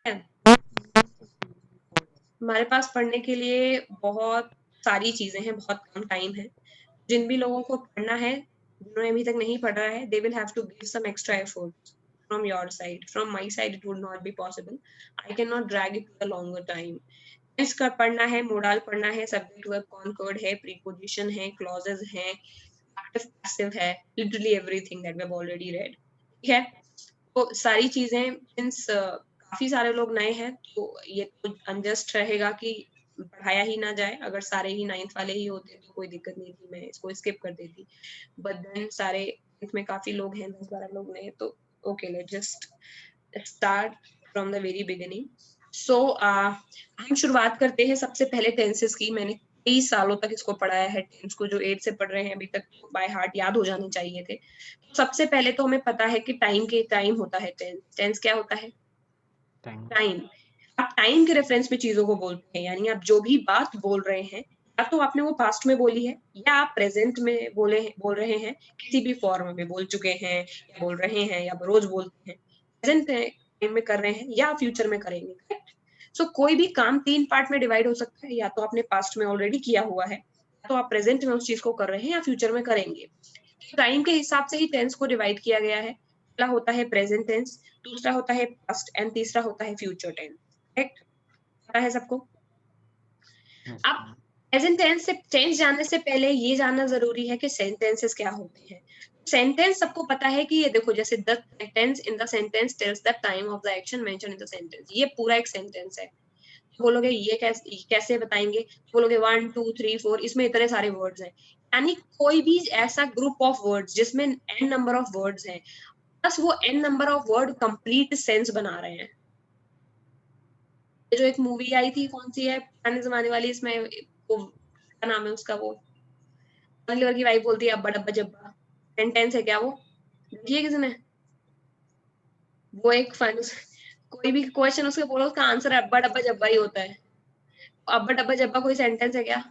है। हमारे पास पढ़ने के लिए बहुत सारी चीजें हैं, बहुत कम टाइम है। जिन भी लोगों को पढ़ना है, जिन्होंने अभी तक नहीं पढ़ा है, they will have to give some extra effort from your side. From my side it would not be possible. I cannot drag it to a longer time. इसका पढ़ना है, मोडाल पढ़ना है, सब्जेक्ट वर्ब कॉनकर्ड है, प्रीपोजिशन है, clauses हैं, active passive है, literally everything that we have already read. ठीक है, तो सारी चीजें सिंस काफी सारे लोग नए हैं, तो ये तो अनजस्ट रहेगा कि पढ़ाया ही ना जाए। अगर सारे ही 9th वाले ही होते तो कोई दिक्कत नहीं थी, मैं इसको स्किप कर देती। बट देन सारे इसमें काफी लोग हैं, 10-12 लोग नए, तो okay, let's just start from the very beginning. So हम शुरुआत करते हैं सबसे पहले टेंसेस की। मैंने कई सालों तक इसको पढ़ाया है, टेंस को जो 8 से पढ़ रहे हैं अभी तक बाय हार्ट याद हो जाने चाहिए थे। सबसे पहले तो हमें पता है कि टाइम होता है टेंस। टेंस क्या होता है? टाइम। आप टाइम के रेफरेंस में चीजों को बोलते हैं, यानी आप जो भी बात बोल रहे हैं, या तो आपने वो पास्ट में बोली है, या आप प्रेजेंट में बोल रहे हैं, किसी भी फॉर्म में बोल चुके हैं, या बोल रहे हैं, या रोज बोलते हैं, प्रेजेंट टाइम में कर रहे हैं, या फ्यूचर में करेंगे। करेक्ट। सो कोई भी काम 3 पार्ट में डिवाइड हो सकता है, या तो आपने पास्ट में ऑलरेडी किया हुआ है, या तो आप प्रेजेंट में उस चीज को कर रहे हैं, या फ्यूचर में करेंगे। टाइम के हिसाब से ही टेंस को डिवाइड किया गया है। पहला होता है प्रेजेंट टेंस, दूसरा होता है पास्ट, एंड तीसरा होता है फ्यूचर टेंस। करेक्ट? पता है सबको? अब प्रेजेंट टेंस से टेंस जानने से पहले ये जानना जरूरी है कि सेंटेंसेस क्या होते हैं। सेंटेंस सबको पता है कि ये देखो, जैसे the tense in the sentence tells the time of the action mention in the sentence, ये पूरा एक सेंटेंस है। बोलोगे ये कैसे बताएंगे? बोलोगे 1 2 3 4, इसमें इतने सारे वर्ड्स हैं। यानी कोई भी ऐसा ग्रुप ऑफ वर्ड्स जिसमें n नंबर ऑफ वर्ड्स हैं, बस वो n number of word complete sense बना रहे हैं। ये जो एक मूवी आई थी, कौन सी है पुराने जमाने वाली, इसमें वो क्या नाम है उसका, वो लिवर की वाइफ बोलती है अब्बा डब्बा जब्बा, सेंटेंस है क्या वो? देखिए किसने, वो एक फन, कोई भी क्वेश्चन उसके बोलो, उसका आंसर अब्बा डब्बा जब्बा ही होता है। अब्बा डब्बा जब्बा कोई सेंटेंस है क्या?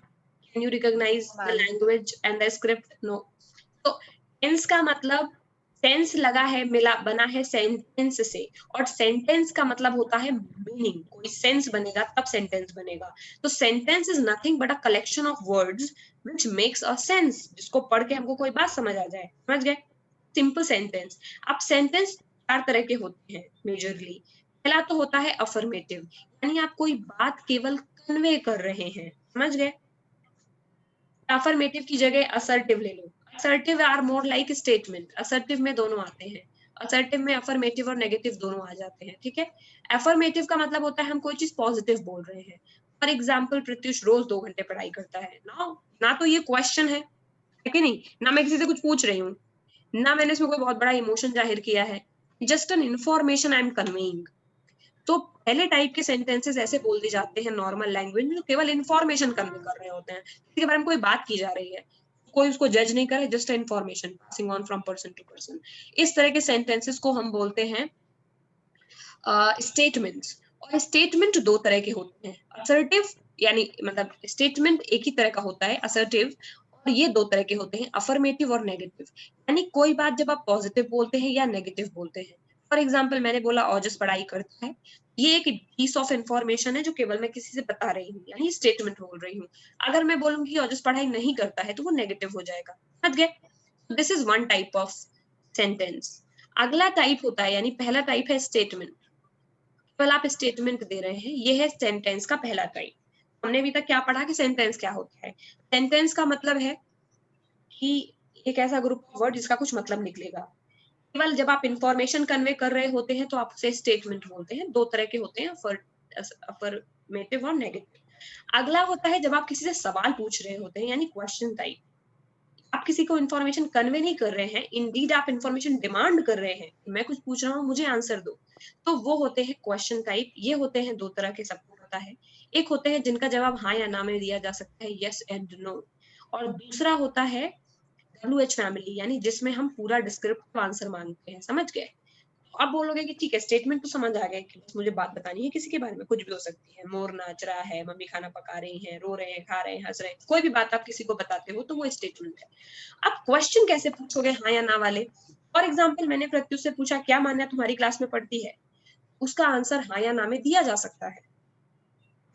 Can you recognize the language and the script? No. तो टेंस का मतलब, टेंस लगा है, मिला बना है सेंटेंस से, और सेंटेंस का मतलब होता है मीनिंग। कोई सेंस बनेगा तब सेंटेंस बनेगा। तो sentence is nothing but a collection of words which makes a sense, जिसको पढ़ के हमको कोई बात समझ आ जाए। समझ गए? Simple sentence. अब सेंटेंस 4 तरह के होते हैं मेजरली। पहला तो होता है अफर्मेटिव, यानी आप कोई बात केवल कन्वे कर रहे हैं। समझ गए? अफर्मेटिव की जगह असर्टिव ले लो। Assertive are more like statement. Assertive में दोनों आते हैं। असर्टिव में अफर्मेटिव और नेगेटिव दोनों आ जाते हैं। ठीक है? अफर्मेटिव का मतलब होता है हम कोई चीज पॉजिटिव बोल रहे हैं। फॉर एग्जाम्पल, प्रत्युष रोज 2 घंटे पढ़ाई करता है ना, ना तो ये क्वेश्चन है कि नहीं, ना मैं किसी से कुछ पूछ रही हूँ, ना मैंने इसमें कोई बहुत बड़ा इमोशन जाहिर किया है। Just an information I am conveying. तो पहले टाइप के सेंटेंसेस ऐसे बोल दी जाते हैं नॉर्मल लैंग्वेज में, जो केवल इन्फॉर्मेशन कन्वे कर रहे होते हैं, किसी के बारे में कोई बात की जा रही है, कोई उसको जज नहीं करे, just information passing on from person to person. इस तरह के सेंटेंसेस को हम बोलते हैं स्टेटमेंट्स। और स्टेटमेंट 2 तरह के होते हैं, असर्टिव, यानी मतलब स्टेटमेंट एक ही तरह का होता है असर्टिव, और ये 2 तरह के होते हैं, अफर्मेटिव और नेगेटिव। यानी कोई बात जब आप पॉजिटिव बोलते हैं या नेगेटिव बोलते हैं। फॉर एग्जाम्पल, मैंने बोला ओजस पढ़ाई करता है, ये एक पीस ऑफ इंफॉर्मेशन है जो केवल मैं किसी से बता रही हूँ, यानी स्टेटमेंट बोल रही हूँ। अगर मैं बोलूंगी ओजस पढ़ाई नहीं करता है, तो वो नेगेटिव हो जाएगा। समझ गए? This is one type of sentence. अगला टाइप होता है, यानी पहला टाइप है स्टेटमेंट। केवल आप स्टेटमेंट दे रहे हैं, ये है सेंटेंस का पहला टाइप। हमने अभी तक क्या पढ़ा कि सेंटेंस क्या होता है? सेंटेंस का मतलब है कि एक ऐसा ग्रुप ऑफ वर्ड जिसका कुछ मतलब निकलेगा। केवल जब आप इंफॉर्मेशन कन्वे कर रहे होते हैं तो आप उसे स्टेटमेंट बोलते हैं। 2 तरह के होते हैं, अफर्मेटिव और नेगेटिव। अगला होता है जब आप किसी से सवाल पूछ रहे होते हैं, यानी क्वेश्चन टाइप। आप किसी को इन्फॉर्मेशन कन्वे नहीं कर रहे हैं, इंडीड आप इन्फॉर्मेशन डिमांड कर रहे हैं, मैं कुछ पूछ रहा हूँ, मुझे आंसर दो। तो वो होते हैं क्वेश्चन टाइप। ये होते हैं 2 तरह के, सबको पता है। एक होते हैं जिनका जवाब हाँ या ना में दिया जा सकता है, यस एंड नो। और दूसरा होता है WH फैमिली, यानी जिसमें हम पूरा डिस्क्रिप्टिव आंसर मांगते हैं। समझ गए? आप बोलोगे कि ठीक है, स्टेटमेंट तो समझ आ गया कि बस मुझे बात बतानी है, किसी के बारे में कुछ भी हो सकती है, मोर नाच रहा है, मम्मी खाना पका रही है, रो रहे हैं, खा रहे हैं, हंस रहे हैं, कोई भी बात आप किसी को बताते हो तो वो स्टेटमेंट है। अब क्वेश्चन कैसे पूछोगे हाँ या ना वाले? फॉर एग्जाम्पल, मैंने प्रत्युष से पूछा क्या मान्या तुम्हारी क्लास में पढ़ती है, उसका आंसर हाँ या ना में दिया जा सकता है,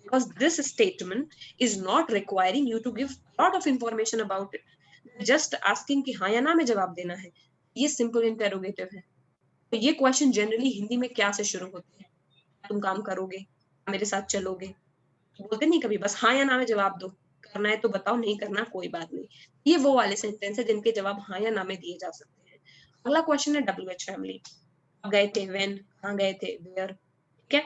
because this statement is not requiring you to give a lot of information about it, just asking कि हाँ या ना में जवाब देना है। ये सिंपल इंटेरोगेटिव है। तो ये क्वेश्चन जनरली हिंदी में क्या से शुरू होते हैं? तुम काम करोगे, मेरे साथ चलोगे, बोलते नहीं कभी बस हाँ या ना में जवाब दो, करना है तो बताओ, नहीं करना कोई बात नहीं। ये वो वाले सेंटेंस है जिनके जवाब हाँ या ना में दिए जा सकते हैं। अगला क्वेश्चन है WH फैमिली। गए थे, व्हेन, कहाँ गए थे, वेयर, ठीक है,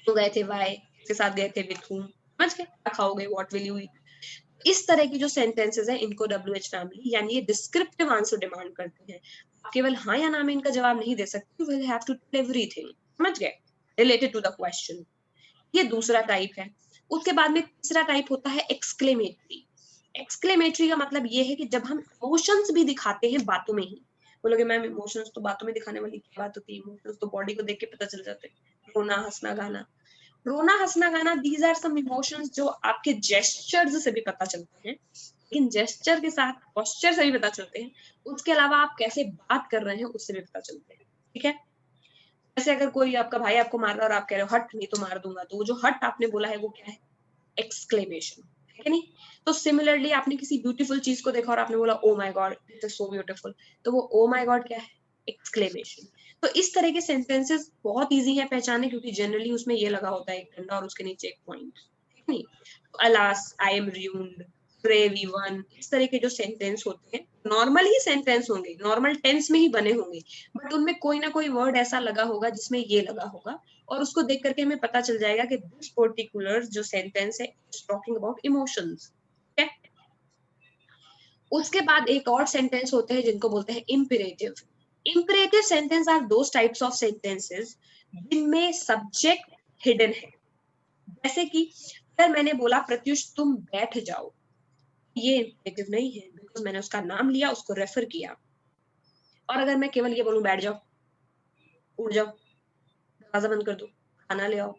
तो गए थे, वाई, किसके साथ गए थे, विथ whom, समझ गए, क्या खाओगे, व्हाट विल यू ईट। इस तरह की जो सेंटेंसेस है इनको WH फैमिली यानी ये डिस्क्रिप्टिव आंसर डिमांड करते हैं। आप केवल हाँ या ना में इनका जवाब नहीं दे सकते, you will have to tell everything, समझ गए, रिलेटेड टू द क्वेश्चन। ये दूसरा टाइप है। उसके बाद में तीसरा टाइप होता है एक्सक्लेमेटरी। एक्सक्लेमेटरी का मतलब ये है कि जब हम इमोशंस भी दिखाते हैं बातों में ही। बोलोगे मैम इमोशंस तो बातों में दिखाने वाली क्या बात होती है, इमोशंस तो बॉडी को देख के पता चल जाते हैं, रोना हंसना गाना। रोना हंसना गाना दीज आर सम इमोशंस जो आपके जेस्चर्स से भी पता चलते हैं, लेकिन जेस्चर के साथ पोस्चर से भी पता चलते हैं। उसके अलावा आप कैसे बात कर रहे हैं उससे भी पता चलते हैं, ठीक है। जैसे अगर कोई आपका भाई आपको मार रहा है और आप कह रहे हो हट नहीं तो मार दूंगा, तो वो जो हट आपने बोला है वो क्या है, एक्सक्लेमेशन, है कि नहीं। तो सिमिलरली आपने किसी ब्यूटीफुल चीज को देखा और आपने बोला oh my God it is so beautiful, तो वो ओ माय गॉड क्या है, एक्सक्लेमेशन। तो इस तरह के सेंटेंसेस बहुत इजी है पहचाने, क्योंकि जनरली उसमें ये लगा होता है एक डंडा और उसके नीचे एक पॉइंट, है नहीं। Alas, I am ruined, brave even, इस तरह के जो सेंटेंस होते हैं नॉर्मल ही सेंटेंस होंगे, नॉर्मल टेंस में ही बने होंगे, बट उनमें कोई ना कोई वर्ड ऐसा लगा होगा जिसमें ये लगा होगा, और उसको देख करके हमें पता चल जाएगा कि दिस पर्टिकुलर जो सेंटेंस है इज टॉकिंग अबाउट इमोशंस, ठीक है। उसके बाद एक और सेंटेंस होते हैं जिनको बोलते हैं imperative. Imperative sentence are those types of sentences जिनमें सब्जेक्ट हिडन है। जैसे कि अगर मैंने बोला प्रत्युष तुम बैठ जाओ, ये इम्पेरेटिव नहीं है, बिकॉज मैंने उसका नाम लिया, उसको रेफर किया। और अगर मैं केवल ये बोलूं बैठ जाओ, उठ जाओ, दरवाजा बंद कर दो, खाना ले आओ,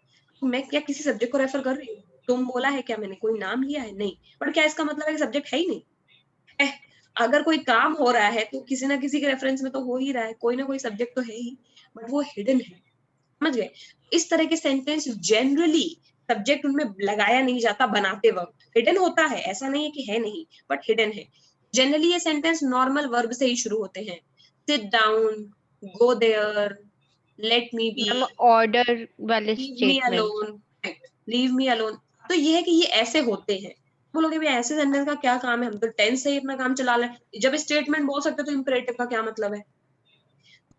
तो मैं क्या किसी सब्जेक्ट को रेफर कर रही हूँ? तुम बोला है क्या, मैंने कोई नाम लिया है? नहीं। पर क्या इसका मतलब है कि सब्जेक्ट है ही नहीं है? अगर कोई काम हो रहा है तो किसी ना किसी के रेफरेंस में तो हो ही रहा है, कोई ना कोई सब्जेक्ट तो है ही, बट वो हिडन है, समझ गए। इस तरह के सेंटेंस जनरली सब्जेक्ट उनमें लगाया नहीं जाता बनाते वक्त, हिडन होता है, ऐसा नहीं है कि है नहीं, बट हिडन है। जनरली ये सेंटेंस नॉर्मल वर्ब से ही शुरू होते हैं, sit down, go there, let me be, ma'am order वाले leave me statement. Alone, leave me alone. तो ये है कि ये ऐसे होते हैं। बोलोगे भी ऐसे सेंटेंस का क्या काम है, हम तो टेंस से ही अपना काम चला लें, जब स्टेटमेंट बोल सकते तो इंपरेटिव का क्या मतलब है।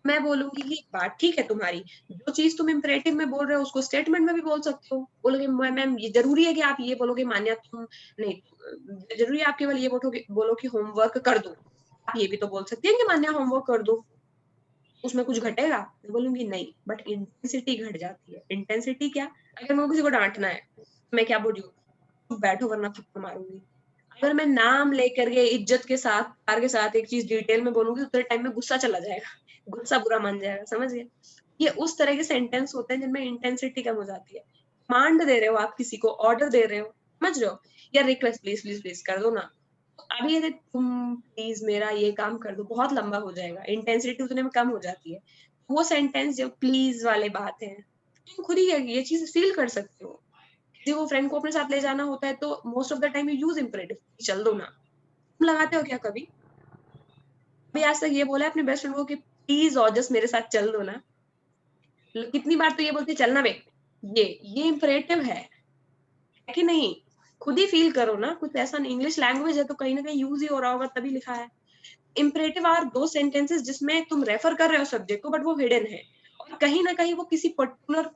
मैं बोलूंगी कि बात ठीक है तुम्हारी, जो चीज तुम इंपरेटिव में बोल रहे हो उसको स्टेटमेंट में भी बोल सकते हो। बोलोगे मैम ये जरूरी है कि आप ये बोलोगे मान्या तुम, नहीं जरूरी है आप केवल ये बोलो कि होमवर्क कर दो, आप ये भी तो बोल सकती है कि मान्या होमवर्क कर दो, उसमें कुछ घटेगा? मैं बोलूंगी नहीं, बट इंटेंसिटी घट जाती है। इंटेंसिटी क्या, अगर मेरे को किसी को डांटना है तो मैं क्या बोल रही हूँ, तुम बैठो वरना थप्पड़ मारूंगी। अगर मैं नाम लेकर के इज्जत के साथ प्यार के साथ एक चीज डिटेल में बोलूंगी तो थोड़े टाइम में गुस्सा चला जाएगा, गुस्सा बुरा मान जाएगा, समझ गए। ये उस तरह के सेंटेंस होते हैं जिनमें इंटेंसिटी कम हो जाती है। कमांड दे रहे हो आप किसी को, ऑर्डर दे रहे हो, समझ रहे हो, या रिक्वेस्ट प्लीज प्लीज प्लीज कर दो ना, अभी ये तुम प्लीज मेरा ये काम कर दो बहुत लंबा हो जाएगा, इंटेंसिटी उतने में कम हो जाती है। वो सेंटेंस जो प्लीज वाले बात है, तुम खुद ही ये चीज फील कर सकते हो। किसी को फ्रेंड को अपने साथ ले जाना होता है तो most of the time you use imperative, चल दो ना। तुम लगाते हो क्या कभी? अभी आज तक ये बोला है अपने बेस्ट फ्रेंड को कि प्लीज और जस्ट मेरे साथ चल दो ना? कितनी बार तो ये बोलते चलना बे, ये इंपरेटिव है कि नहीं? खुद ही फील करो ना, कुछ ऐसा नहीं, इंग्लिश लैंग्वेज है तो कहीं ना कहीं यूज ही हो रहा होगा तभी लिखा है। इंपरेटिव आर दो सेंटेंसेस जिसमें तुम रेफर कर रहे हो सब्जेक्ट को, बट वो हिडन है, और कहीं ना कहीं वो किसी पर्टिकुलर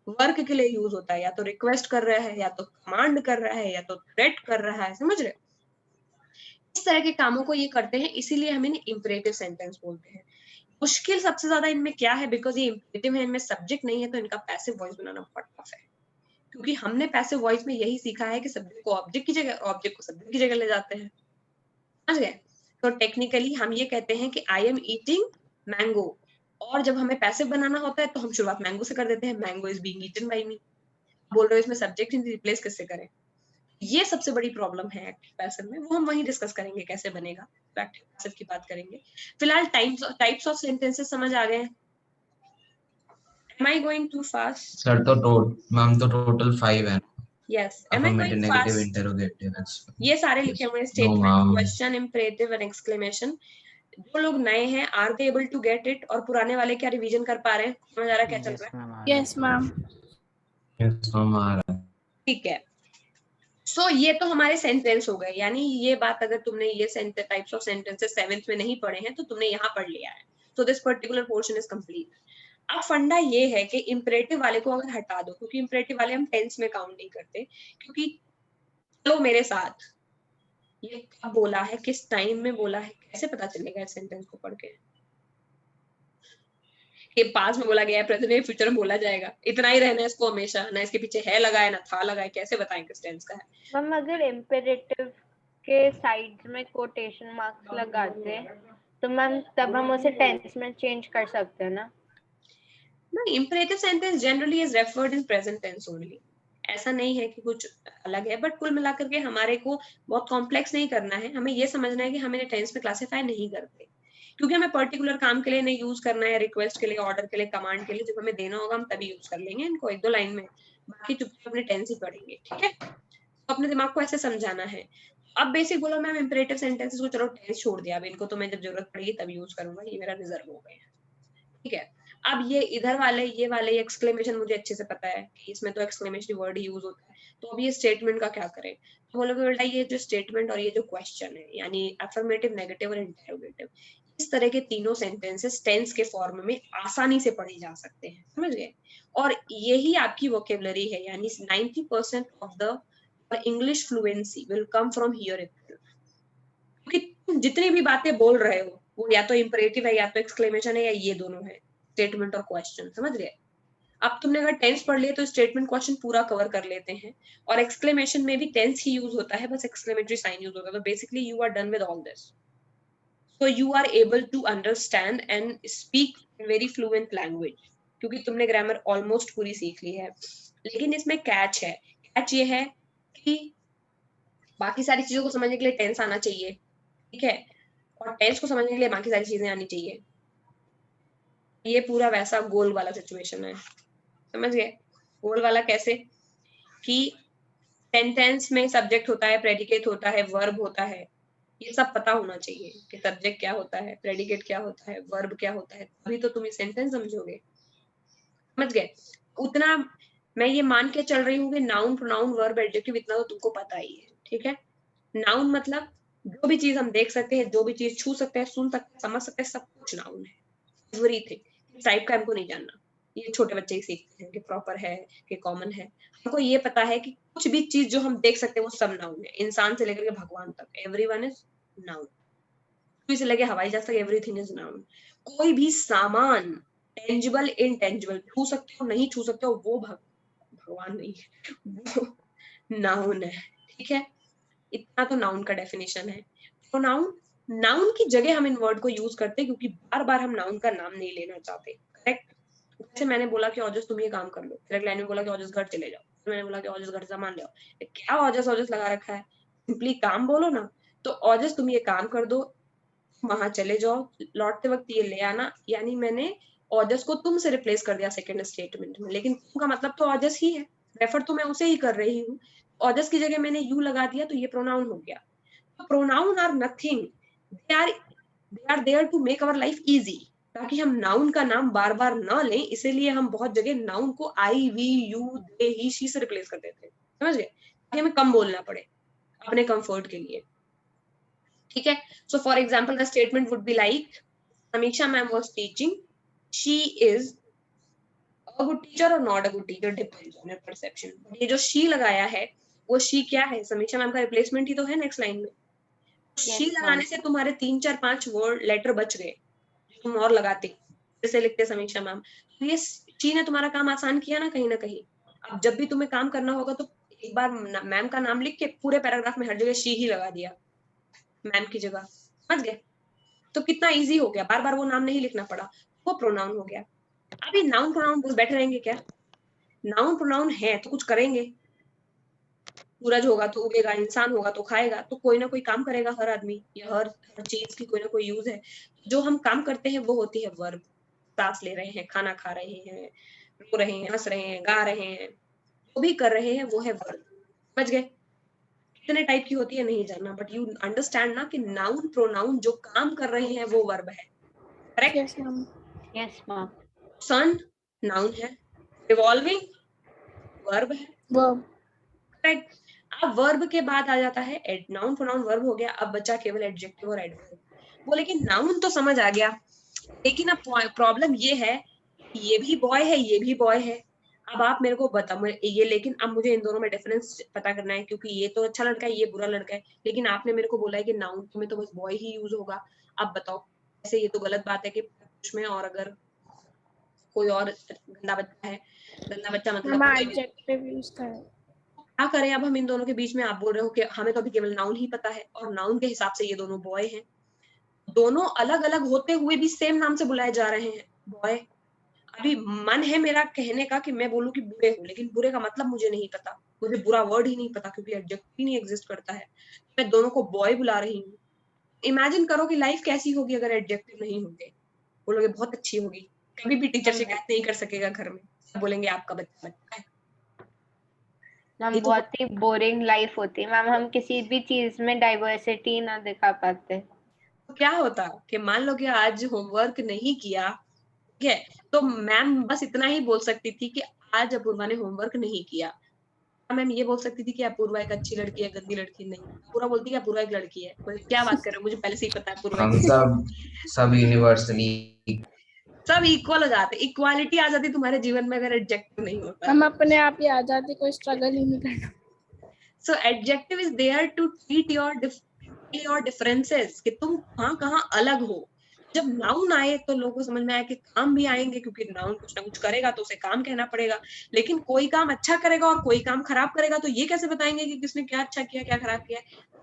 वर्क के लिए यूज होता है, या तो रिक्वेस्ट कर रहा है, या तो कमांड कर रहा है, या तो थ्रेट कर रहा है, समझ रहे हो। इस तरह के कामों को ये करते हैं, इसीलिए हम इन्हें इंपरेटिव सेंटेंस बोलते हैं। मुश्किल सबसे ज्यादा इनमें क्या है, बिकॉज ये इंपरेटिव है, इनमें सब्जेक्ट नहीं है, तो इनका पैसिव वॉइस बनाना बहुत टफ है। क्योंकि हमने पैसिव वॉइस में यही सीखा है कि सब्जेक्ट को ऑब्जेक्ट की जगह, ऑब्जेक्ट को सब्जेक्ट की जगह ले जाते हैं, समझ गए। तो टेक्निकली हम ये कहते हैं कि आई एम ईटिंग मैंगो, और जब हमें पैसिव बनाना होता है तो हम शुरुआत मैंगो से कर देते हैं, mango is being eaten by me. बोल रहे हो इसमें सब्जेक्ट रिप्लेस किससे करें? ये सबसे बड़ी प्रॉब्लम है एक्टिव पैसिव में, वो हम वहीं डिस्कस करेंगे कैसे बनेगा, तो एक्टिव पैसिव की बात करेंगे। फिलहाल टाइप्स ऑफ सेंटेंसेस समझ आ गए हैं। Am I going too fast? Sir तो मैम तो टोटल 5 है. Yes. Am I Affirmative, going negative, fast? interrogative. ये सारे लिखे हुए हैं statement, ma'am. Question, imperative and exclamation. जो लोग नए हैं, are they able to get it? और पुराने वाले क्या रिवीजन कर पा रहे हैं? समझ आ रहा है क्या चल रहा है? Yes ma'am. Yes, ma'am. आ रहा है. ठीक है. सो ये तो हमारे सेंटेंस हो गए, यानी ये बात अगर तुमने ये टाइप्स ऑफ सेंटेंसेस 7th में नहीं पढ़े हैं तो तुमने यहाँ पढ़ लिया है. So this particular portion is complete. अब फंडा ये है कि इम्परेटिव वाले को अगर हटा दो, क्योंकि इम्परेटिव वाले हम टेंस में काउंट नहीं करते, क्योंकि चलो मेरे साथ, ये कब बोला है, किस टाइम में बोला है, कैसे पता चलेगा इस सेंटेंस को पढ़ के? ये पास में बोला गया है, प्रेजेंट में, फ्यूचर में बोला जाएगा, इतना ही रहना है इसको हमेशा, ना इसके पीछे है लगा है ना था लगा है, कैसे बताएं किस टेंस का है? मैम अगर इम्पेरेटिव के साइड में कोटेशन मार्क्स लगाते हैं तो मैम तब हम उसे टेंस में चेंज कर सकते हैं ना? नहीं, imperative sentence generally is referred in present tense only. ऐसा नहीं है कि कुछ अलग है, बट कुल मिलाकर के हमारे को बहुत कॉम्प्लेक्स नहीं करना है. हमें ये समझना है कि हमें टेंस में क्लासिफाई नहीं करते, क्योंकि हमें पर्टिकुलर काम के लिए नहीं यूज करना है, रिक्वेस्ट के लिए, ऑर्डर के लिए, कमांड के लिए. जब हमें देना होगा हम तभी यूज कर लेंगे इनको, एक दो लाइन में. बाकी चुपचाप अपने टेंस ही पढ़ेंगे. ठीक है, तो अपने दिमाग को ऐसे समझाना है. अब बेसिक बोलो मैम इम्परेटिव सेंटेंसेस को चलो टेंस छोड़ दिया, अब इनको तो मैं जब जरूरत पड़ेगी तब यूज करूंगा, ये मेरा रिजर्व हो गया. ठीक है. अब ये इधर वाले, ये वाले एक्सक्लेमेशन मुझे अच्छे से पता है कि इसमें तो एक्सक्लेमेशन वर्ड यूज होता है. तो अब ये स्टेटमेंट का क्या करें? तो बोलोगे बेटा ये जो स्टेटमेंट और ये जो क्वेश्चन है, यानी अफर्मेटिव, नेगेटिव और इंटरोगेटिव, इस तरह के तीनों सेंटेंसेस टेंस के फॉर्म में आसानी से पढ़े जा सकते हैं. समझ गए? और यही आपकी वोकेबलरी है, यानी 90% of the English fluency will come from here itself. क्योंकि तुम जितनी भी बातें बोल रहे हो वो या तो इंपरेटिव है, या तो एक्सक्लेमेशन है, या ये दोनों है, स्टेटमेंट और क्वेश्चन. समझ गए? अब तुमने अगर टेंस पढ़ लिया तो स्टेटमेंट क्वेश्चन पूरा कवर कर लेते हैं, और एक्सक्लेमेशन में भी टेंस ही यूज होता है, बस एक्सक्लेमेटरी साइन यूज होता है. तो basically you are done with all this, so you are able to understand and speak in very fluent language, क्योंकि तुमने ग्रामर ऑलमोस्ट पूरी सीख ली है. लेकिन इसमें कैच है. कैच ये है कि बाकी सारी चीजों को समझने के लिए टेंस आना चाहिए. ठीक है, और टेंस को समझने के लिए बाकी सारी चीजें आनी चाहिए. ये पूरा वैसा गोल वाला सिचुएशन है. समझ गए? गोल वाला कैसे? कि सेंटेंस में सब्जेक्ट होता है, प्रेडिकेट होता है, वर्ब होता है. ये सब पता होना चाहिए कि सब्जेक्ट क्या होता है, प्रेडिकेट क्या होता है, वर्ब क्या होता है, तभी तो तुम ये सेंटेंस समझोगे. समझ गए? उतना मैं ये मान के चल रही हूँ कि नाउन, प्रोनाउन, वर्ब, एडजेक्टिव इतना तो तुमको पता ही है. ठीक है? नाउन मतलब जो भी चीज हम देख सकते हैं, जो भी चीज छू सकते हैं, सुन सकते हैं, समझ सकते हैं, सब कुछ नाउन है. एवरीथिंग. टाइप का हमको नहीं जानना, ये छोटे बच्चे ही सीखते हैं कि प्रॉपर है कि कॉमन है. हमको ये पता है कि कुछ भी चीज जो हम देख सकते हैं वो सब नाउन है. इंसान से लेकर के भगवान तक, एवरीवन इज नाउन. से लेके हवाई जहाज तक, एवरीथिंग इज नाउन. कोई भी सामान, टेंजिबल, इनटेंजिबल, छू सकते हो, नहीं छू सकते हो, वो भगवान नहीं है, वो नाउन है. ठीक है? इतना तो नाउन का डेफिनेशन है. प्रोनाउन, नाउन की जगह हम इन वर्ड को यूज करते हैं, क्योंकि बार बार हम नाउन का नाम नहीं लेना चाहते. करेक्ट? जैसे मैंने बोला कि ऑजस तुम ये काम कर लो, फिर लाइन में बोला कि ऑजस घर चले जाओ, फिर मैंने बोला कि ऑजस घर सामान ले आओ. क्या ऑजस ऑजस लगा रखा है? सिंपली काम बोलो ना. तो ऑजस तुम ये काम कर दो, वहां चले जाओ, लौटते वक्त ये ले आना, यानी मैंने ऑजस को तुम से रिप्लेस कर दिया सेकंड स्टेटमेंट में. लेकिन तुम का मतलब तो ऑजस ही है, रेफर तो मैं उसे ही कर रही हूँ. ऑजस की जगह मैंने यू लगा दिया तो ये प्रोनाउन हो गया. Pronoun are nothing, they are there to make our life easy, ताकि हम नाउन का नाम बार बार ना लें. इसीलिए हम बहुत जगह नाउन को I, we, you, they, he, she से रिप्लेस कर देते हैं. समझ गए? ताकि हमें कम बोलना पड़े अपने कंफर्ट के लिए. ठीक है? So for example the statement would be like, Samiksha ma'am was teaching, she is a good teacher or not a good teacher depends on your perception. ये जो she लगाया है वो she क्या है? समीक्षा मैम का रिप्लेसमेंट ही तो है नेक्स्ट लाइन में. she लगाने से तुम्हारे 3 4 5 वर्ड लेटर बच गए, तुम और लगाते, जैसे लिखते समीक्षा मैम. तो ये she ने तुम्हारा काम आसान किया ना कहीं ना कहीं. अब जब भी तुम्हें काम करना होगा तो एक बार मैम का नाम लिख के पूरे पैराग्राफ में हर जगह she ही लगा दिया मैम की जगह. समझ गए? तो कितना इजी हो गया, बार बार वो नाम नहीं लिखना पड़ा, वो प्रोनाउन हो गया. अभी नाउन प्रोनाउन बस बैठे रहेंगे क्या? नाउन प्रोनाउन है तो कुछ करेंगे. सूरज होगा तो उगेगा, इंसान होगा तो खाएगा, तो कोई ना कोई काम करेगा हर आदमी, या हर चीज की कोई ना कोई यूज है. जो हम काम करते हैं वो होती है वर्ब. सांस ले रहे हैं, खाना खा रहे हैं, रो रहे हैं, हंस रहे हैं, गा रहे हैं, जो भी कर रहे हैं वो है वर्ब। समझ गए? कितने टाइप की होती है नहीं जानना, बट यू अंडरस्टैंड ना कि नाउन प्रोनाउन जो काम कर रहे हैं वो वर्ब है। Correct? Yes ma'am. Yes ma'am. Sun noun है, रिवॉल्विंग वर्ब है। वर्ब। करेक्ट? अब वर्ब के बाद आ जाता है नाउन प्रोनाउन वर्ब हो गया, अब बचा केवल एडजेक्टिव और एडवर्ब। वो लेकिन नाउन तो समझ आ गया, लेकिन अब प्रॉब्लम ये है कि ये भी बॉय है, ये भी बॉय है। अब आप मेरे को बताओ ये, लेकिन अब मुझे इन दोनों में डिफरेंस पता करना है, क्योंकि ये तो अच्छा लड़का है, ये बुरा लड़का है, लेकिन आपने मेरे को बोला है कि नाउन में तो बस बॉय ही यूज होगा। अब बताओ, ऐसे ये तो गलत बात है कि पुरुष में और अगर कोई और गंदा बच्चा है, गंदा बच्चा मतलब मैम कोई भी, एडजेक्टिव यूज करें। क्या करें अब हम इन दोनों के बीच में? आप बोल रहे हो कि हमें तो अभी केवल नाउन ही पता है, और नाउन के हिसाब से ये दोनों बॉय हैं। दोनों अलग अलग होते हुए भी सेम नाम से बुलाए जा रहे हैं, बॉय। अभी मन है मेरा कहने का कि मैं बोलूं कि बुरे हो, लेकिन बुरे का मतलब मुझे नहीं पता, मुझे बुरा वर्ड ही नहीं पता, क्योंकि एडजेक्टिव ही नहीं एग्जिस्ट करता है। मैं दोनों को बॉय बुला रही हूँ। इमेजिन करो कि लाइफ कैसी होगी अगर एडजेक्टिव नहीं होंगे। बोलोगे बहुत अच्छी होगी, कभी भी टीचर शिकायत नहीं कर सकेगा घर में, सब बोलेंगे आपका बच्चा बच्चा है। मैम ये तो बहुत ही बोरिंग लाइफ होती है मैम, हम किसी भी चीज में डाइवर्सिटी ना दिखा पाते। तो क्या होता कि मान लो कि आज होमवर्क नहीं किया, ठीक है, तो मैम बस इतना ही बोल सकती थी कि आज अपूर्वा ने होमवर्क नहीं किया। मैम ये बोल सकती थी कि अपूर्वा एक अच्छी लड़की है, गंदी लड़की नहीं। पूरा बोलती है अपूर्वा एक लड़की है। क्या बात कर रहे हो, मुझे पहले से ही पता है अपूर्वा हम एक लड़की है। सब यूनिवर्सली सब इक्वल हो जाते, इक्वालिटी आ जाती तुम्हारे जीवन में अगर एडजेक्टिव नहीं होता। हम अपने आप ही आ जाते, कोई स्ट्रगल ही नहीं करना। So adjective is there to treat your differences, कि तुम कहाँ अलग हो। जब नाउन आए तो लोगों को समझ में आया कि काम भी आएंगे, क्योंकि नाउन कुछ ना कुछ करेगा तो उसे काम कहना पड़ेगा। लेकिन कोई काम अच्छा करेगा और कोई काम खराब करेगा, तो ये कैसे बताएंगे कि किसने क्या अच्छा किया क्या खराब किया?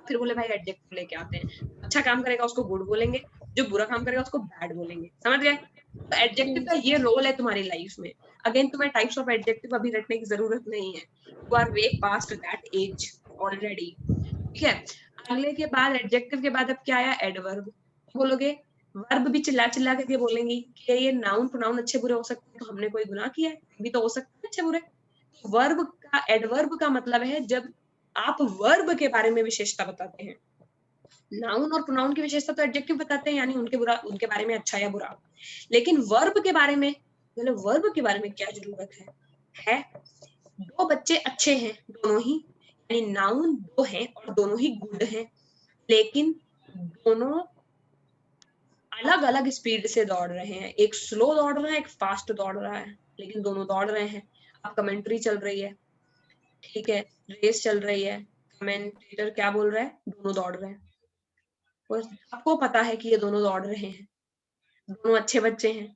फिर बोले भाई एडजेक्टिव लेके आते हैं। अच्छा काम करेगा उसको गुड बोलेंगे, जो बुरा काम करेगा उसको बैड बोलेंगे। समझ गए? तो एडजेक्टिव का ये रोल है तुम्हारी लाइफ में। अगेन तुम्हें टाइप्स ऑफ एडजेक्टिव अभी रटने की जरूरत नहीं है, you are way past that age already. ठीक है? अगले के बाद एडजेक्टिव के बाद अब क्या आया? एडवर्ब। बोलोगे वर्ब भी चिल्ला चिल्ला करके बोलेंगी कि ये नाउन प्रोनाउन अच्छे बुरे हो सकते हैं, तो हमने कोई गुनाह किया है? भी तो हो सकते हैं अच्छे बुरे। वर्ब का, एडवर्ब का मतलब है जब आप वर्ब के बारे में विशेषता बताते हैं। नाउन और प्रोनाउन की विशेषता तो एडजेक्टिव बताते हैं, यानी उनके बारे में अच्छा या बुरा। लेकिन वर्ब के बारे में, मतलब वर्ब के बारे में क्या जरूरत है? दो बच्चे अच्छे हैं दोनों ही, यानी नाउन दो हैं और दोनों ही गुड हैं, लेकिन दोनों अलग अलग स्पीड से दौड़ रहे हैं। एक स्लो दौड़ रहा है, एक फास्ट दौड़ रहा है, लेकिन दोनों दौड़ रहे हैं। अब कमेंट्री चल रही है, ठीक है, रेस चल रही है, कमेंटेटर क्या बोल रहा है? दोनों दौड़ रहे हैं। और आपको पता है कि ये दोनों दौड़ रहे हैं, दोनों अच्छे बच्चे हैं,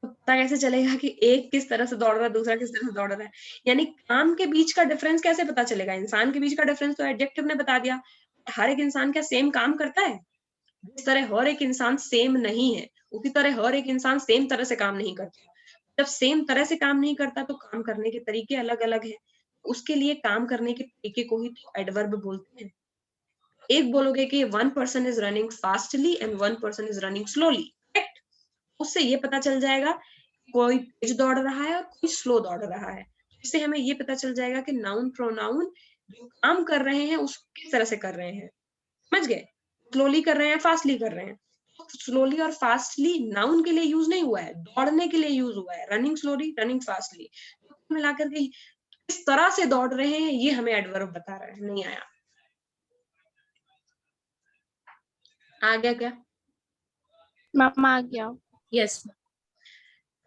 तो पता कैसे चलेगा कि एक किस तरह से दौड़ रहा है, दूसरा किस तरह से दौड़ रहा है? यानी काम के बीच का डिफरेंस कैसे पता चलेगा? इंसान के बीच का डिफरेंस तो एडजेक्टिव ने बता दिया। हर एक इंसान क्या सेम काम करता है? जिस तरह हर एक इंसान सेम नहीं है, उसी तरह हर एक इंसान सेम तरह से काम नहीं करता। जब सेम तरह से काम नहीं करता तो काम करने के तरीके अलग अलग है। उसके लिए काम करने के तरीके को ही तो एडवर्ब बोलते हैं। एक बोलोगे कि one person is running fastly and one person is running slowly, correct? उससे ये पता चल जाएगा कोई तेज दौड़ रहा है और कोई स्लो दौड़ रहा है। इससे हमें ये पता चल जाएगा कि नाउन प्रोनाउन जो काम कर रहे हैं उस किस तरह से कर रहे हैं। समझ गए? स्लोली कर रहे हैं, फास्टली कर रहे हैं। स्लोली और फास्टली नाउन के लिए यूज नहीं हुआ है, दौड़ने के लिए यूज हुआ है। रनिंग स्लोली, रनिंग फास्टली, मिलाकर के किस तरह से दौड़ रहे हैं ये हमें एडवर्ब बता रहा है। नहीं आया? आ गया क्या? मैम आ गया। यस,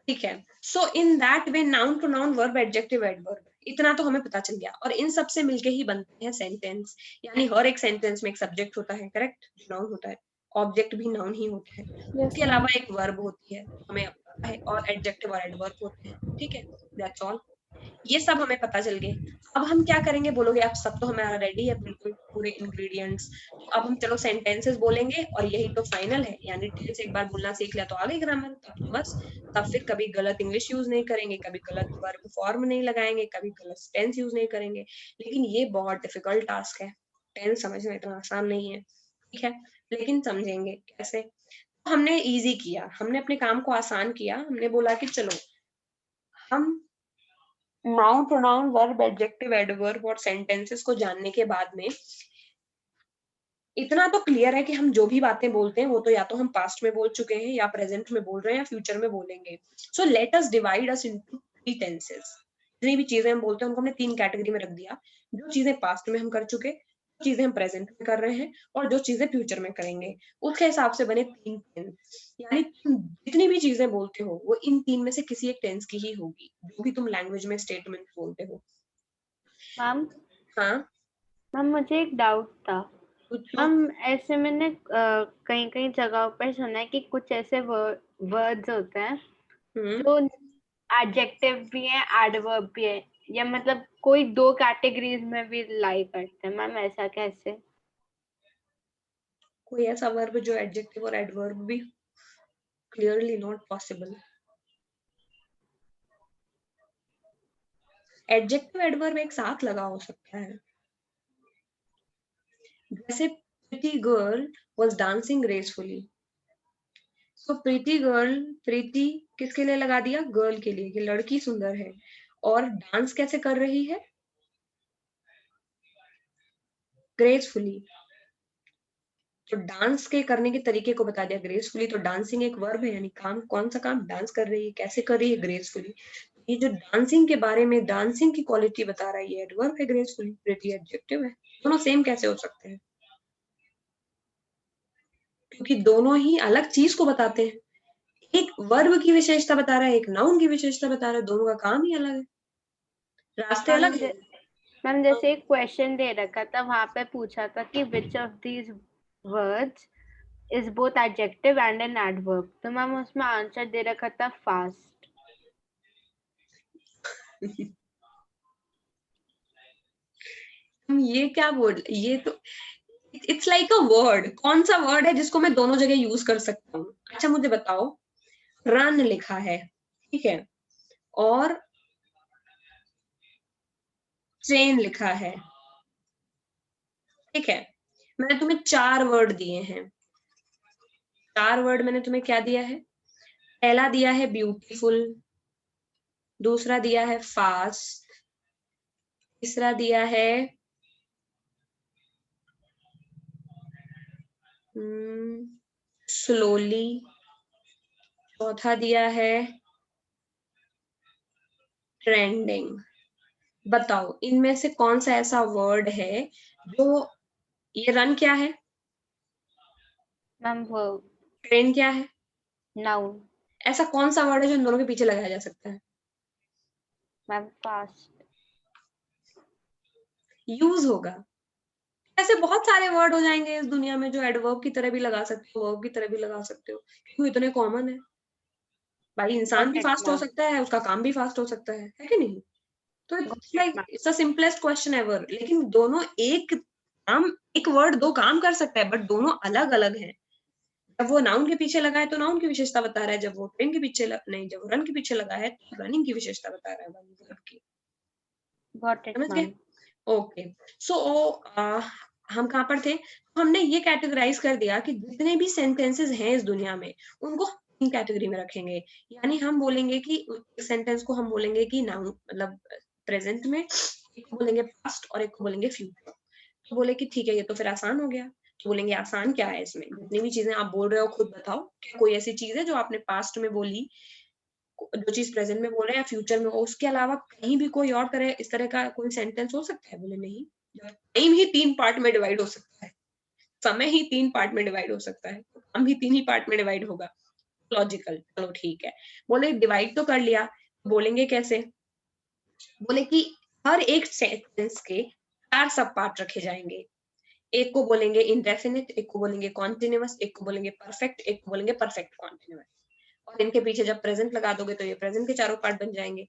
ठीक है। So in that way noun pronoun verb adjective adverb, इतना तो हमें पता चल गया। और इन सब से मिलके ही बनते हैं सेंटेंस। यानी हर एक सेंटेंस में एक सब्जेक्ट होता है, करेक्ट, जो नाउन होता है। ऑब्जेक्ट भी नाउन ही होता है। यस इसके अलावा एक वर्ब होती है, हमें पता है, और एडजेक्टिव और एडवर्ब होते हैं। ठीक है, दैट्स ऑल। ये सब हमें पता चल गए। अब हम क्या करेंगे? बोलोगे अब सब तो हमारा रेडी है, बिल्कुल पूरे इंग्रेडिएंट्स। तो अब हम चलो सेंटेंसेस बोलेंगे और यही तो फाइनल है। यानी टेंस एक बार बोलना सीख लिया तो आ गई ग्रामर, तब तो बस। तब फिर कभी गलत इंग्लिश यूज नहीं करेंगे, कभी गलत वर्ब फॉर्म नहीं लगाएंगे, कभी गलत टेंस यूज नहीं करेंगे। लेकिन ये बहुत डिफिकल्ट टास्क है, टेंस समझना इतना आसान नहीं है। ठीक है, लेकिन समझेंगे कैसे। हमने इजी किया, हमने अपने काम को आसान किया। हमने बोला कि चलो हम noun, pronoun, verb, adjective, adverb और सेंटेंसेस को जानने के बाद में इतना तो क्लियर है कि हम जो भी बातें बोलते हैं वो तो या तो हम पास्ट में बोल चुके हैं या प्रेजेंट में बोल रहे हैं या फ्यूचर में बोलेंगे. So let us divide us into 3 tenses. जितनी भी चीजें हम बोलते हैं उनको हमने 3 कैटेगरी में रख दिया. जो चीजें पास्ट में हम कर चुके, जो चीजें हम प्रेजेंट में कर रहे हैं और जो चीजें फ्यूचर में करेंगे, उसके हिसाब से बने 3 टेंस. यानी तुम जितनी भी चीजें बोलते हो वो इन 3 में से किसी एक टेंस की ही होगी, जो भी तुम लैंग्वेज में स्टेटमेंट बोलते हो. मैम हाँ, मैम मुझे एक डाउट था. पूछो. मैम ऐसे मैंने कहीं कहीं जगहों पर सुना है कि कुछ ऐसे वर्ड्स होते हैं जो एडजेक्टिव भी है, एडवर्ब भी है, या मतलब कोई 2 कैटेगरीज में भी लाई करते हैं. मैम ऐसा कैसे? कोई ऐसा वर्ब जो एडजेक्टिव और एडवर्ब भी? Clearly not possible. Adjective adverb एक साथ लगा हो सकता है. जैसे pretty girl was dancing gracefully. So pretty girl, pretty किसके लिए लगा दिया? गर्ल के लिए, कि लड़की सुंदर है. और डांस कैसे कर रही है? ग्रेसफुली. तो डांस के करने के तरीके को बता दिया ग्रेसफुली. तो डांसिंग एक वर्ब है, यानी काम. कौन सा काम? डांस कर रही है. कैसे कर रही है? ग्रेसफुली. ये जो डांसिंग के बारे में, डांसिंग की क्वालिटी बता रहा है, ये एडवर्ब है. ग्रेसफुली, प्रीटी एडजेक्टिव है. दोनों सेम कैसे हो सकते हैं? क्योंकि दोनों ही अलग चीज को बताते हैं. एक वर्ब की विशेषता बता रहा है, एक नाउन की विशेषता बता रहा है. दोनों का काम ही अलग है, रास्ते मैम अलग है. मैम जैसे एक क्वेश्चन दे रखा था, वहां पे पूछा था कि which of these words is both adjective and an adverb. तो मैम उसमें आंसर दे रखा था फास्ट. हम ये क्या बोल, ये तो इट्स लाइक अ वर्ड. कौन सा वर्ड है जिसको मैं दोनों जगह यूज कर सकता हूँ? अच्छा मुझे बताओ. रन लिखा है, ठीक है, और ट्रेन लिखा है, ठीक है. मैंने तुम्हें 4 वर्ड दिए हैं. 4 वर्ड मैंने तुम्हें क्या दिया है? पहला दिया है ब्यूटीफुल, दूसरा दिया है फास्ट, तीसरा दिया है स्लोली, चौथा दिया है ट्रेंडिंग. बताओ इनमें से कौन सा ऐसा वर्ड है जो, ये रन क्या है? मैम वो ट्रेन क्या है? नाउन. ऐसा कौन सा वर्ड है जो इन दोनों के पीछे लगाया जा सकता है? Ma'am fast. यूज होगा. ऐसे बहुत सारे वर्ड हो जाएंगे इस दुनिया में जो एडवर्ब की तरह भी लगा सकते हो, वर्ब की तरह भी लगा सकते हो, क्योंकि इतने कॉमन है. भाई इंसान गॉट भी इट फास्ट हो मैम. सकता है, उसका काम भी फास्ट हो सकता है कि नहीं? तो it's got it like ma'am. It's the simplest question ever. लेकिन दोनों एक काम, एक वर्ड 2 काम कर सकता है, बट दोनों अलग अलग हैं. जब वो नाउन के पीछे लगा है तो नाउन की विशेषता बता रहा है, जब वो ट्रेन के पीछे नहीं, जब रन के पीछे लगा है तो रनिंग की विशेषता बता रहा है वर्ब की. गॉट इट समझ गए? मैम. ओके. सो हम कहाँ पर थे? हमने ये कैटेगराइज कर दिया कि जितने भी सेंटेंसेस हैं इस दुनिया में उनको 3 कैटेगरी में रखेंगे. यानी हम बोलेंगे कि सेंटेंस को हम बोलेंगे कि नाउन मतलब प्रेजेंट में, एक को बोलेंगे पास्ट और एक को बोलेंगे फ्यूचर. तो बोले कि ठीक है, ये तो फिर आसान हो गया. तो बोलेंगे आसान क्या है इसमें? जितनी भी चीजें आप बोल रहे हो खुद बताओ. क्या कोई ऐसी चीज है जो आपने पास्ट में बोली, जो चीज प्रेजेंट में बोल रहे हैं या फ्यूचर में, उसके अलावा कहीं भी कोई और तरह इस तरह का कोई सेंटेंस हो सकता है? बोले नहीं. टाइम ही 3 पार्ट में डिवाइड हो सकता है, समय ही 3 पार्ट में डिवाइड हो सकता है, काम भी 3 ही पार्ट में डिवाइड होगा. लॉजिकल, चलो ठीक है. बोले डिवाइड तो कर लिया, बोलेंगे कैसे? बोले कि हर एक सेंटेंस के 4 सब पार्ट रखे जाएंगे. एक को बोलेंगे इंडेफिनिट, एक को बोलेंगे कॉन्टिन्यूअस, एक को बोलेंगे परफेक्ट, एक को बोलेंगे परफेक्ट कॉन्टिन्यूअस. और इनके पीछे जब प्रेजेंट लगा दोगे तो ये प्रेजेंट के चारों पार्ट बन जाएंगे.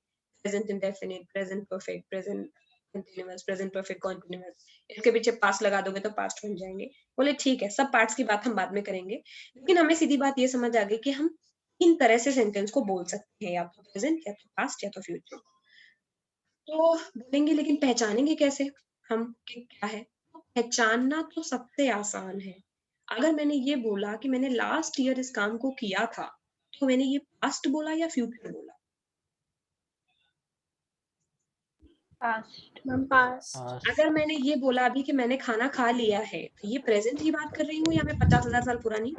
Present indefinite, present perfect, present continuous, present perfect continuous. इसके पीछे पास्ट लगा दोगे तो पास्ट बन जाएंगे. बोले ठीक है, सब पार्ट्स की बात हम बाद में करेंगे, लेकिन हमें सीधी बात ये समझ आ गई कि हम इन तरह से सेंटेंस को बोल सकते हैं, या तो प्रेजेंट, या तो पास्ट, या तो फ्यूचर. तो बोलेंगे लेकिन पहचानेंगे कैसे हम कि क्या है? तो पहचानना तो सबसे आसान है. अगर मैंने ये बोला कि मैंने लास्ट ईयर इस काम को किया था, तो मैंने ये पास्ट बोला या फ्यूचर बोला? पास्ट। मैम पास। अगर मैंने ये बोला अभी कि मैंने खाना खा लिया है, तो ये प्रेजेंट की बात कर रही हूँ या मैं 50,000 साल पुरानी?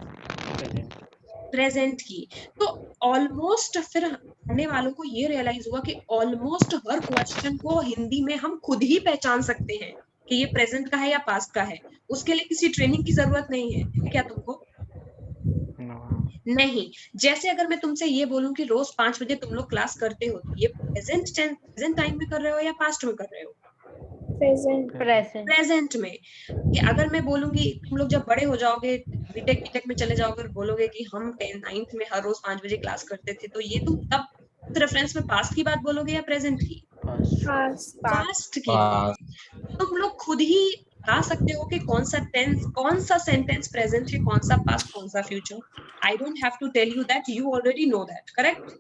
प्रेजेंट की। तो ऑलमोस्ट फिर पढ़ने वालों को ये रियलाइज हुआ कि ऑलमोस्ट हर क्वेश्चन को हिंदी में हम खुद ही पहचान सकते हैं कि ये प्रेजेंट का है या पास्ट का है। उसके लिए किसी ट्रेनिंग की जरूरत नहीं है क्या तुमको? नहीं। जैसे अगर मैं तुमसे ये बोलूं कि रोज 5 बजे तुम लोग क्लास करते हो, तो ये प्रेजेंट टाइम में कर रहे हो या पास्ट में कर रहे हो? प्रेजेंट में। कि अगर मैं बोलूंगी तुम लोग जब बड़े हो जाओगे, बीटेक में चले जाओगे और बोलोगे कि हम 9th में हर रोज 5 बजे क्लास करते थे, तो ये तुम तब रेफरेंस में पास्ट की बात बोलोगे या प्रेजेंट की? पास्ट की। तुम लोग खुद ही बता सकते हो कि कौन सा सेंटेंस प्रेजेंट है, कौन सा पास्ट, कौन सा future. I don't have to tell you that, you already know that, correct?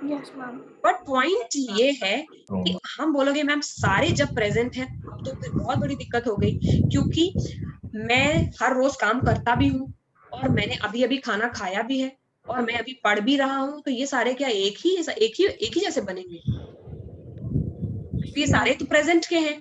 Yes ma'am. But point ये है कि हम बोलोगे मैम सारे जब प्रेजेंट है, अब तो फिर बहुत बड़ी दिक्कत हो गई, क्योंकि मैं हर रोज काम करता भी हूँ और मैंने अभी अभी खाना खाया भी है और मैं अभी पढ़ भी रहा हूँ, तो ये सारे क्या एक ही जैसे बनेंगे? ये सारे तो प्रेजेंट के हैं।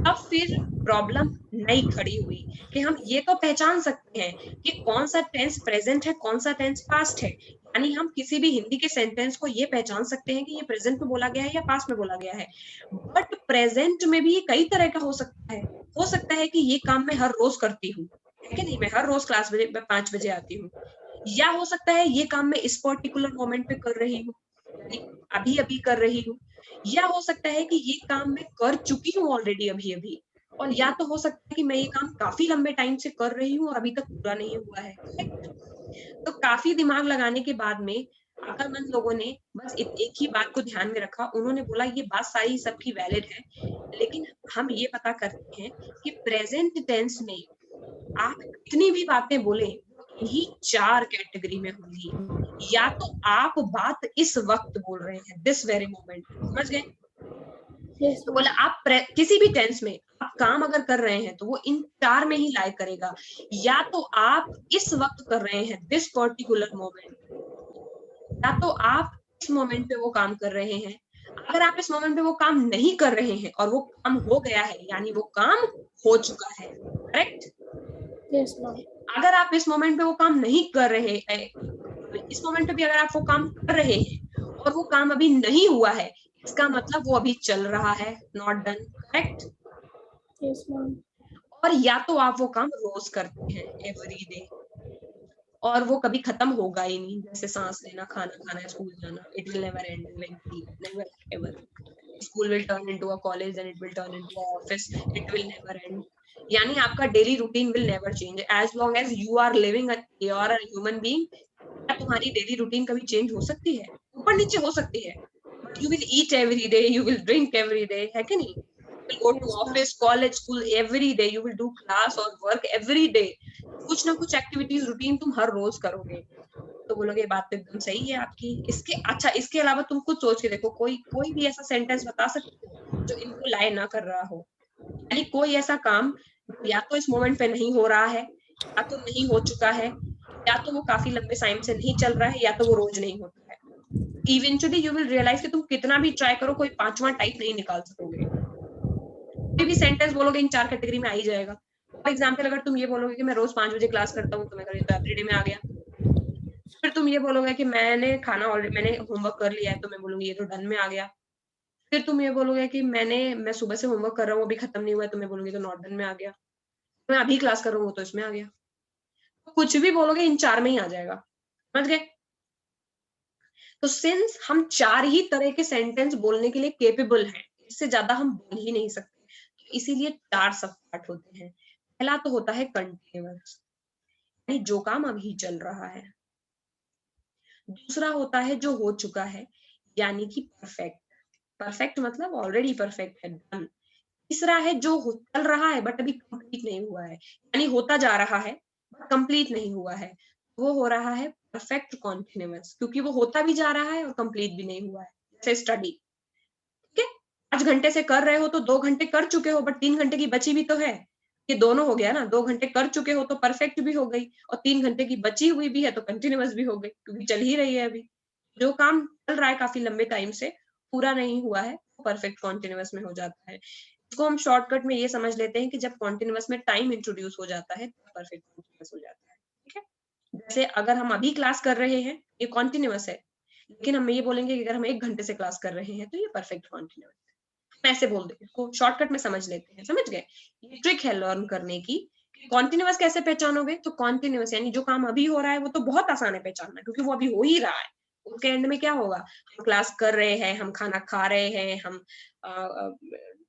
अब फिर प्रॉब्लम नई खड़ी हुई कि हम ये तो पहचान सकते हैं कि कौन सा टेंस प्रेजेंट है, कौन सा टेंस पास्ट है। यानी हम किसी भी हिंदी के सेंटेंस को ये पहचान सकते हैं कि ये प्रेजेंट में बोला गया है या पास्ट में बोला गया है। बट प्रेजेंट में भी कई तरह का हो सकता है। हो सकता है कि ये काम मैं हर रोज करती हूँ, है कि नहीं? मैं हर रोज क्लास में 5 बजे आती हूँ। या हो सकता है ये काम मैं इस पर्टिकुलर मोमेंट पे कर रही हूँ, अभी अभी कर रही हूँ। या हो सकता है कि ये काम मैं कर चुकी हूँ ऑलरेडी अभी अभी। और या तो हो सकता है कि मैं ये काम काफी लंबे टाइम से कर रही हूँ और अभी तक पूरा नहीं हुआ है। तो काफी दिमाग लगाने के बाद में अक्लमंद लोगों ने बस एक ही बात को ध्यान में रखा। उन्होंने बोला ये बात सारी सबकी वैलिड है, लेकिन हम ये पता करते हैं कि प्रेजेंट टेंस में आप कितनी भी बातें बोले, इन्हीं 4 कैटेगरी में होंगी। या तो आप बात इस वक्त बोल रहे हैं, दिस वेरी मोमेंट, समझ गए? तो बोला आप किसी भी टेंस में आप काम अगर कर रहे हैं तो वो इन 4 में ही लाई करेगा। या तो आप इस वक्त कर रहे हैं, दिस पर्टिकुलर मोमेंट, या तो आप इस मोमेंट पे वो काम कर रहे हैं। अगर आप इस मोमेंट पे वो काम नहीं कर रहे हैं और वो काम हो गया है, यानी वो काम हो चुका है, करेक्ट? Yes ma'am. अगर आप इस मोमेंट पे वो काम नहीं कर रहे हैं, इस मोमेंट पे भी अगर आप वो काम कर रहे हैं और वो काम अभी नहीं हुआ है, इसका मतलब वो अभी चल रहा है, not done, correct? Yes ma'am. और या तो आप वो काम रोज करते हैं, एवरी डे, और वो कभी खत्म होगा ही नहीं। जैसे सांस लेना, खाना खाना, स्कूल जाना, it will never end, never ever. School will turn into a college and it will turn into a office, it will never end. यानी आपका daily routine will never change as long as you are living, you are a human being. क्या तुम्हारी daily routine कभी change हो सकती है? ऊपर नीचे हो सकती है, but you will eat every day, you will drink every day, है कि नहीं? You will go to office, college, school every day. You will do class or work every day. कुछ ना कुछ एक्टिविटीज रूटीन तुम हर रोज करोगे। तो बोलोगे बात तो एकदम सही है आपकी। इसके अलावा तुम खुद सोच के देखो, कोई भी ऐसा सेंटेंस बता सकते हो जो इनको लाए ना कर रहा हो। यानी कोई ऐसा काम या तो इस मोमेंट पे नहीं हो रहा है, या तो नहीं हो चुका है, या तो वो काफी लंबे टाइम से नहीं चल रहा है, या तो वो रोज नहीं होता है। इवेंचुअली यू विल रियलाइज कि तुम कितना भी ट्राई करो, कोई 5वां टाइप नहीं निकाल सकोगे। कोई भी सेंटेंस बोलोगे इन 4 कैटेगरी में आ ही जाएगा। फॉर एग्जाम्पल, अगर तुम ये बोलोगे कि मैं रोज 5 बजे क्लास करता हूँ, तो मैं तो एवरीडे में आ गया। फिर तुम ये बोलोगे कि मैंने होमवर्क कर लिया है, तो मैं बोलूंगी ये तो डन में आ गया। फिर तुम ये बोलोगे कि मैं सुबह से होमवर्क कर रहा हूँ, अभी खत्म नहीं हुआ है, तो मैं बोलूंगी तो नॉट डन में आ गया। मैं अभी क्लास कर रहा हूँ, तो इसमें आ गया। तो कुछ भी बोलोगे इन 4 में ही आ जाएगा, समझ गए? तो सिंस हम 4 ही तरह के सेंटेंस बोलने के लिए केपेबल हैं, इससे ज्यादा हम बोल ही नहीं सकते, इसीलिए 4 सब पार्ट होते हैं। पहला तो होता है कंटिन्यूअस, यानी जो काम अभी चल रहा है। दूसरा होता है जो हो चुका है, यानी कि परफेक्ट। परफेक्ट मतलब ऑलरेडी परफेक्ट है, डन। तीसरा है जो चल रहा है बट अभी कंप्लीट नहीं हुआ है, यानी होता जा रहा है बट कंप्लीट नहीं हुआ है, वो हो रहा है परफेक्ट कॉन्टिन्यूअस, क्योंकि वो होता भी जा रहा है और कंप्लीट भी नहीं हुआ है। जैसे स्टडी, ठीक है, 5 घंटे से कर रहे हो तो 2 घंटे कर चुके हो, बट 3 घंटे की बची भी तो है। ये दोनों हो गया ना, 2 घंटे कर चुके हो तो परफेक्ट भी हो गई, और 3 घंटे की बची हुई भी है तो कंटिन्यूअस भी हो गई, क्योंकि चल ही रही है अभी। जो काम चल रहा है काफी लंबे टाइम से, पूरा नहीं हुआ है वो परफेक्ट कॉन्टिन्यूअस में हो जाता है। इसको हम शॉर्टकट में ये समझ लेते हैं कि जब कॉन्टिन्यूअस में टाइम इंट्रोड्यूस हो जाता है तो परफेक्ट कॉन्टिन्यूअस हो जाता है। ठीक है, जैसे अगर हम अभी क्लास कर रहे हैं ये कॉन्टिन्यूअस है, लेकिन हम ये बोलेंगे कि अगर हम 1 घंटे से क्लास कर रहे हैं तो ये परफेक्ट कॉन्टिन्यूअस है। हम ऐसे बोल देते हैं, इसको शॉर्टकट में समझ लेते हैं। समझ गए? ये ट्रिक है लर्न करने की। कॉन्टिन्यूअस कैसे पहचानोगे? तो कॉन्टिन्यूअस यानी जो काम अभी हो रहा है वो तो बहुत आसान है पहचानना, क्योंकि वो अभी हो ही रहा है। उसके एंड में क्या होगा? हम क्लास कर रहे हैं, हम खाना खा रहे हैं, हम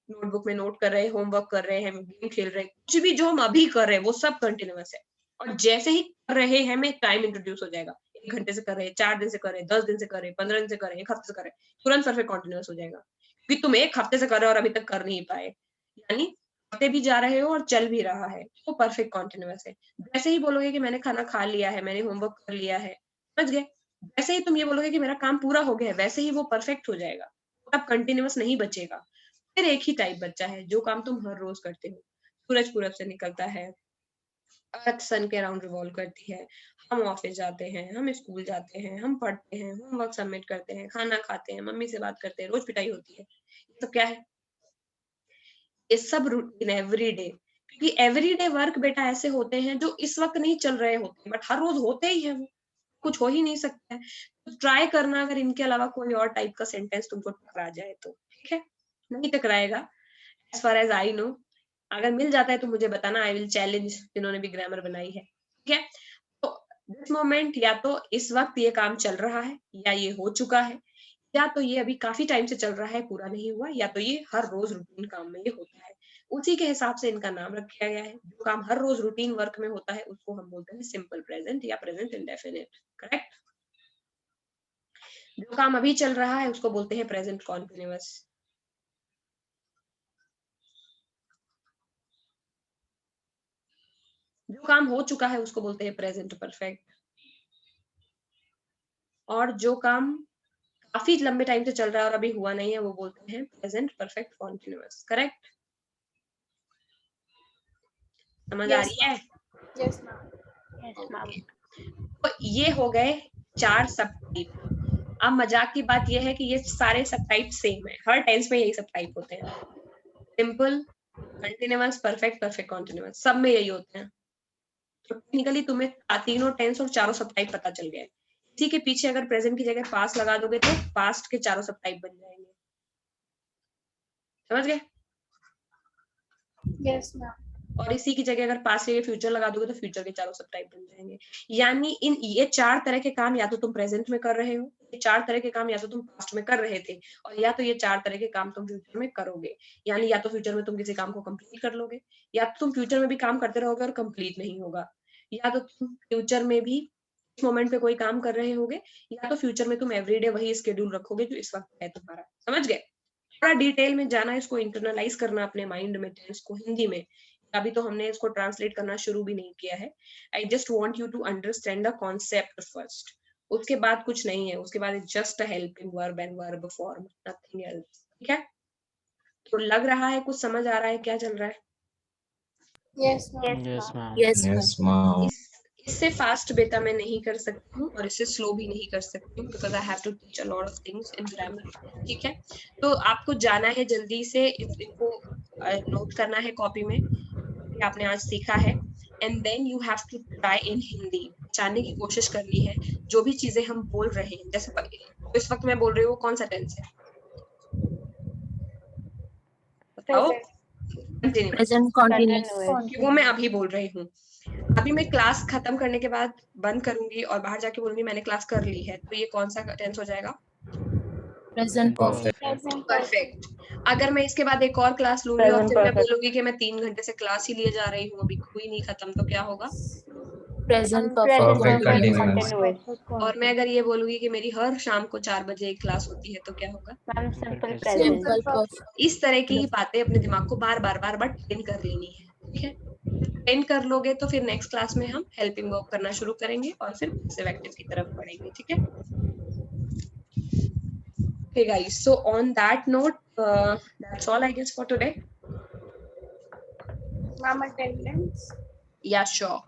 नोटबुक में नोट कर रहे हैं, होमवर्क कर रहे हैं, हम गेम खेल रहे हैं, कुछ भी जो हम अभी कर रहे हैं वो सब कंटिन्यूअस है। और जैसे ही कर रहे हैं हमें टाइम इंट्रोड्यूस हो जाएगा। 1 घंटे से कर रहे हैं, 4 दिन से कर रहे हैं, 10 दिन से कर रहे हैं, 15 दिन से कर रहे हैं, 1 हफ्ते से कर रहे हैं, तुरंत परफेक्ट कॉन्टिन्यूअस हो जाएगा। क्योंकि तुम 1 हफ्ते से कर रहे हो और अभी तक कर नहीं पाए, यानी हफ्ते भी जा रहे हो और चल भी रहा है, तो परफेक्ट कॉन्टिन्यूअस है। जैसे ही बोलोगे कि मैंने खाना खा लिया है, मैंने होमवर्क कर लिया है, समझ गए? जैसे ही तुम ये बोलोगे कि मेरा काम पूरा हो गया है, वैसे ही वो परफेक्ट हो जाएगा। अब कंटिन्यूअस नहीं बचेगा। फिर एक ही टाइप बचा है, जो काम तुम हर रोज करते हो। सूरज पूरब से निकलता है, अर्थ सन के अराउंड रिवॉल्व करती है, हम ऑफिस जाते हैं, हम स्कूल जाते हैं, हम पढ़ते हैं, होमवर्क सबमिट करते हैं, खाना खाते हैं, मम्मी से बात करते हैं, रोज पिटाई होती है। ये सब क्या है? ये सब रूटीन एवरी डे। क्योंकि एवरी डे वर्क बेटा ऐसे होते हैं जो इस वक्त नहीं चल रहे होते, बट हर रोज होते ही हैं वो। कुछ हो ही नहीं सकता है। तो ट्राई करना अगर इनके अलावा कोई और टाइप का सेंटेंस तुमको टकरा जाए तो, ठीक है? नहीं टकराएगा as far as I know. अगर मिल जाता है तो मुझे बताना, आई विल चैलेंज जिन्होंने भी ग्रामर बनाई है। ठीक है, तो दिस मोमेंट या तो इस वक्त ये काम चल रहा है, या ये हो चुका है, या तो ये अभी काफी टाइम से चल रहा है, पूरा नहीं हुआ, या तो ये हर रोज रूटीन काम में ये होता है। उसी के हिसाब से इनका नाम रखा गया है। जो काम हर रोज रूटीन वर्क में होता है उसको हम बोलते हैं सिंपल प्रेजेंट या प्रेजेंट इंडेफिनिट। करेक्ट? जो काम अभी चल रहा है उसको बोलते हैं प्रेजेंट कॉन्टिन्यूअस। जो काम हो चुका है उसको बोलते हैं प्रेजेंट परफेक्ट। और जो काम काफी लंबे टाइम से चल रहा है और अभी हुआ नहीं है वो बोलते हैं प्रेजेंट परफेक्ट कॉन्टिन्यूअस। करेक्ट? समझ आ रही है? Yes, ma'am. Yes ma'am. तो ये हो गए 4 सब टाइप। अब मजाक की बात ये है कि ये सारे सब टाइप सेम है, हर टेंस में यही सब टाइप होते हैं। Simple, continuous, perfect, perfect continuous, सब में यही होते हैं। तो टेक्निकली तुम्हें तीनों टेंस और चारों सब टाइप पता चल गए। इसी के पीछे अगर प्रेजेंट की जगह पास्ट लगा दोगे तो पास्ट के चारों सब टाइप बन जाएंगे। समझ गए? Yes, ma'am. और इसी की जगह अगर पास्ट के फ्यूचर लगा दोगे तो फ्यूचर के चारों सब टाइप बन जाएंगे। यानी इन ये 4 तरह के काम या तो तुम प्रेजेंट में कर रहे हो, ये 4 तरह के काम या तो तुम पास्ट में कर रहे थे, और या तो ये 4 तरह के काम तुम फ्यूचर में करोगे। यानी या तो फ्यूचर में तुम किसी काम को कंप्लीट कर लोगे, या तो तुम फ्यूचर में भी काम करते रहोगे और कंप्लीट नहीं होगा, या तो तुम फ्यूचर में भी इस मोमेंट पे कोई काम कर रहे होगे, या तो फ्यूचर में तुम एवरीडे वही शेड्यूल रखोगे जो इस वक्त है तुम्हारा। समझ गए? थोड़ा डिटेल में जाना, इसको इंटरनलाइज करना अपने माइंड में, टेंस को हिंदी में। अभी तो हमने इसको ट्रांसलेट करना शुरू भी नहीं किया है। I just want you to understand the concept first. उसके बाद कुछ नहीं है, उसके बाद just a helping verb and verb form, nothing else. ठीक है? तो लग रहा है कुछ समझ आ रहा है क्या चल रहा है? Yes, ma'am. Yes ma'am. Yes, ma'am. इससे फास्ट बेटा मैं नहीं कर सकती हूँ और इससे स्लो भी नहीं कर सकती हूँ, because I have to teach a lot of things in grammar. ठीक है, तो आपको जाना है जल्दी से, इनको नोट करना है कॉपी में कि आपने आज सीखा है, and then you have to try in Hindi. जानने की कोशिश करनी है जो भी चीजें हम बोल रहे हैं। जैसे इस वक्त मैं बोल रही हूँ, कौन सा टेंस है बताओ? Present. कंटिन्यू। Present continuous. कि वो मैं अभी बोल रही हूँ। अभी मैं क्लास खत्म करने के बाद बंद करूंगी और बाहर जाके बोलूंगी मैंने क्लास कर ली है, तो ये कौन सा टेंस हो जाएगा? Present perfect. Present. परफेक्ट। अगर मैं इसके बाद एक और क्लास लूंगी और फिर मैं बोलूंगी कि मैं 3 घंटे से क्लास ही लिए जा रही हूँ, अभी हुई नहीं खत्म, तो क्या होगा? Present present perfect. Perfect perfect continuous. Continuous. और मैं अगर ये बोलूंगी कि मेरी हर शाम को 4 बजे एक क्लास होती है, तो क्या होगा? Ma'am simple Simple present. perfect. इस तरह की ही बातें अपने दिमाग को बार बार ट्रेन कर लेनी है। ठीक है, ट्रेन कर लोगे तो फिर नेक्स्ट क्लास में हम हेल्पिंग वर्ब करना शुरू करेंगे और फिर पैसिव एक्टिव की तरफ बढ़ेंगे। ठीक है? Okay guys, so on that note, that's all I guess for today. Ma'am, attendance. Yeah, sure.